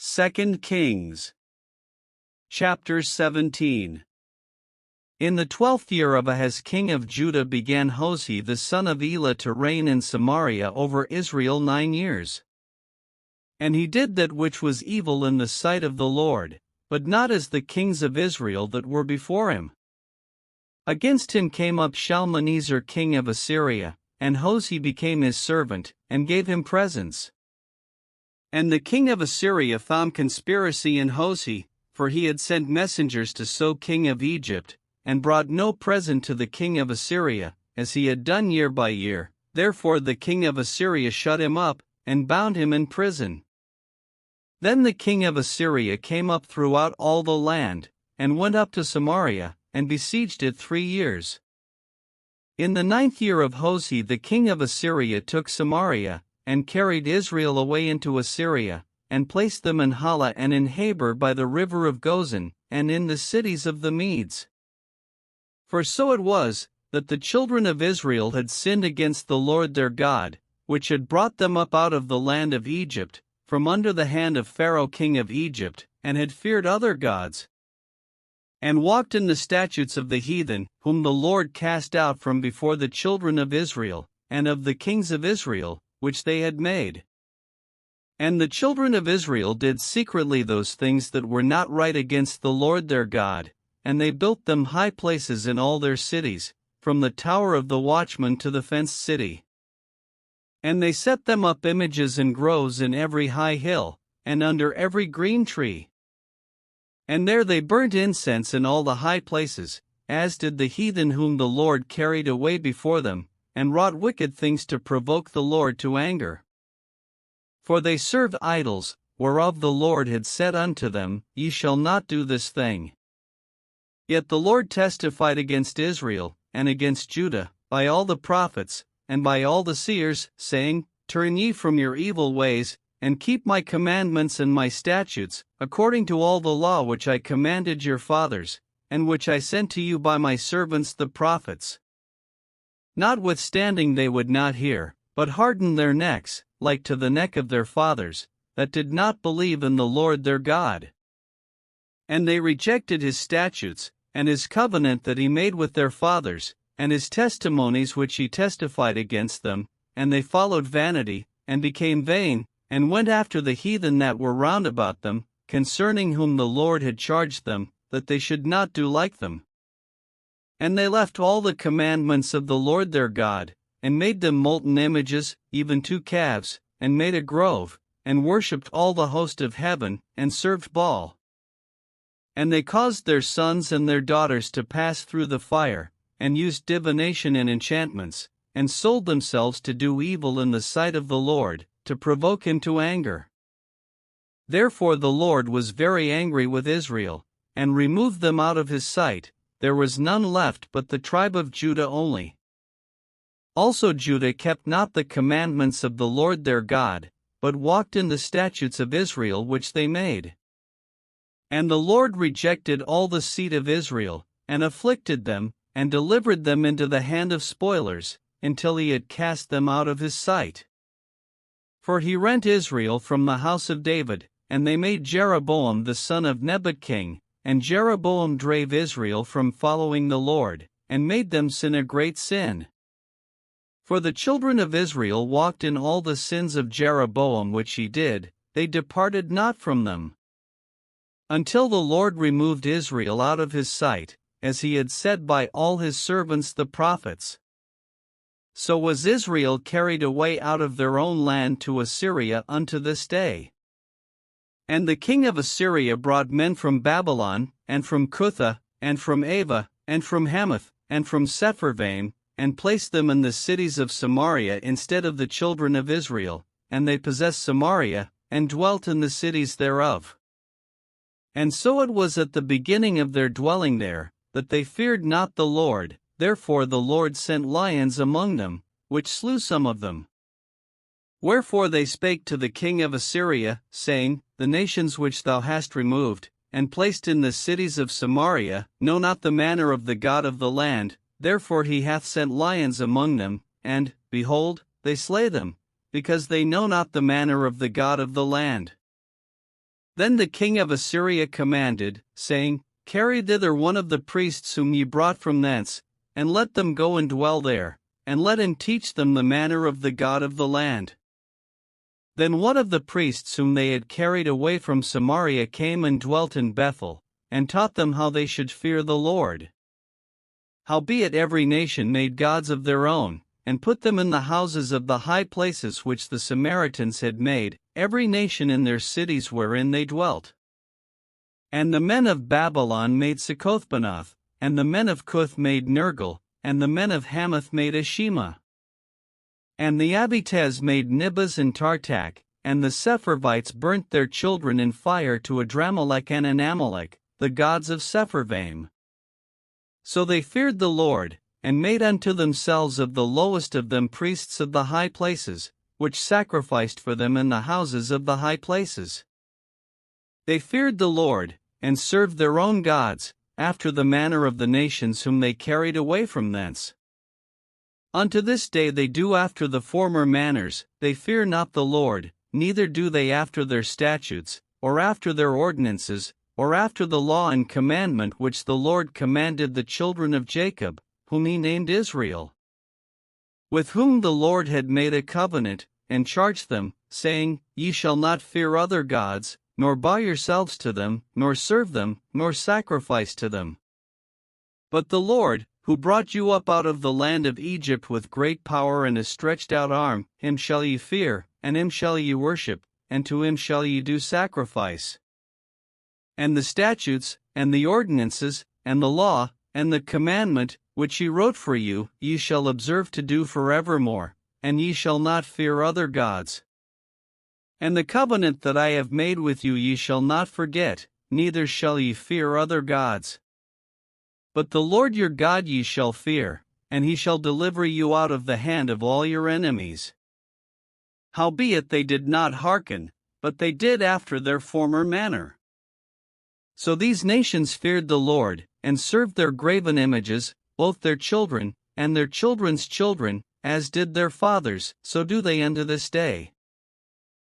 2 Kings. Chapter 17. In the 12th year of Ahaz king of Judah began Hoshea the son of Elah to reign in Samaria over Israel 9 years. And he did that which was evil in the sight of the Lord, but not as the kings of Israel that were before him. Against him came up Shalmaneser king of Assyria, and Hoshea became his servant, and gave him presents. And the king of Assyria found conspiracy in Hoshea, for he had sent messengers to So king of Egypt, and brought no present to the king of Assyria, as he had done year by year. Therefore the king of Assyria shut him up, and bound him in prison. Then the king of Assyria came up throughout all the land, and went up to Samaria, and besieged it 3 years. In the 9th year of Hoshea the king of Assyria took Samaria, and carried Israel away into Assyria, and placed them in Hala and in Habor by the river of Gozan, and in the cities of the Medes. For so it was, that the children of Israel had sinned against the Lord their God, which had brought them up out of the land of Egypt, from under the hand of Pharaoh king of Egypt, and had feared other gods, and walked in the statutes of the heathen, whom the Lord cast out from before the children of Israel, and of the kings of Israel, which they had made. And the children of Israel did secretly those things that were not right against the Lord their God, and they built them high places in all their cities, from the tower of the watchman to the fenced city. And they set them up images and groves in every high hill, and under every green tree. And there they burnt incense in all the high places, as did the heathen whom the Lord carried away before them, and wrought wicked things to provoke the Lord to anger. For they served idols, whereof the Lord had said unto them, Ye shall not do this thing. Yet the Lord testified against Israel, and against Judah, by all the prophets, and by all the seers, saying, Turn ye from your evil ways, and keep my commandments and my statutes, according to all the law which I commanded your fathers, and which I sent to you by my servants the prophets. Notwithstanding they would not hear, but hardened their necks, like to the neck of their fathers, that did not believe in the Lord their God. And they rejected his statutes, and his covenant that he made with their fathers, and his testimonies which he testified against them, and they followed vanity, and became vain, and went after the heathen that were round about them, concerning whom the Lord had charged them, that they should not do like them. And they left all the commandments of the Lord their God, and made them molten images, even 2 calves, and made a grove, and worshipped all the host of heaven, and served Baal. And they caused their sons and their daughters to pass through the fire, and used divination and enchantments, and sold themselves to do evil in the sight of the Lord, to provoke him to anger. Therefore the Lord was very angry with Israel, and removed them out of his sight. There was none left but the tribe of Judah only. Also Judah kept not the commandments of the Lord their God, but walked in the statutes of Israel which they made. And the Lord rejected all the seed of Israel, and afflicted them, and delivered them into the hand of spoilers, until he had cast them out of his sight. For he rent Israel from the house of David, and they made Jeroboam the son of Nebat king, and Jeroboam drave Israel from following the Lord, and made them sin a great sin. For the children of Israel walked in all the sins of Jeroboam which he did, they departed not from them. Until the Lord removed Israel out of his sight, as he had said by all his servants the prophets. So was Israel carried away out of their own land to Assyria unto this day. And the king of Assyria brought men from Babylon, and from Cutha, and from Ava, and from Hamath, and from Sepharvaim, and placed them in the cities of Samaria instead of the children of Israel, and they possessed Samaria, and dwelt in the cities thereof. And so it was at the beginning of their dwelling there, that they feared not the Lord, therefore the Lord sent lions among them, which slew some of them. Wherefore they spake to the king of Assyria, saying, The nations which thou hast removed, and placed in the cities of Samaria, know not the manner of the God of the land, therefore he hath sent lions among them, and, behold, they slay them, because they know not the manner of the God of the land. Then the king of Assyria commanded, saying, Carry thither one of the priests whom ye brought from thence, and let them go and dwell there, and let him teach them the manner of the God of the land. Then one of the priests whom they had carried away from Samaria came and dwelt in Bethel, and taught them how they should fear the Lord. Howbeit every nation made gods of their own, and put them in the houses of the high places which the Samaritans had made, every nation in their cities wherein they dwelt. And the men of Babylon made Succoth-Benoth, and the men of Cuth made Nergal, and the men of Hamath made Ashima. And the Abitez made Nibas and Tartak, and the Sepharvites burnt their children in fire to Adramelech and Anamelech, the gods of Sepharvaim. So they feared the Lord, and made unto themselves of the lowest of them priests of the high places, which sacrificed for them in the houses of the high places. They feared the Lord, and served their own gods, after the manner of the nations whom they carried away from thence. Unto this day they do after the former manners, they fear not the Lord, neither do they after their statutes, or after their ordinances, or after the law and commandment which the Lord commanded the children of Jacob, whom he named Israel, with whom the Lord had made a covenant, and charged them, saying, Ye shall not fear other gods, nor bow yourselves to them, nor serve them, nor sacrifice to them. But the Lord, who brought you up out of the land of Egypt with great power and a stretched out arm, him shall ye fear, and him shall ye worship, and to him shall ye do sacrifice. And the statutes, and the ordinances, and the law, and the commandment, which he wrote for you, ye shall observe to do forevermore, and ye shall not fear other gods. And the covenant that I have made with you ye shall not forget, neither shall ye fear other gods. But the Lord your God ye shall fear, and he shall deliver you out of the hand of all your enemies. Howbeit they did not hearken, but they did after their former manner. So these nations feared the Lord, and served their graven images, both their children, and their children's children, as did their fathers, so do they unto this day.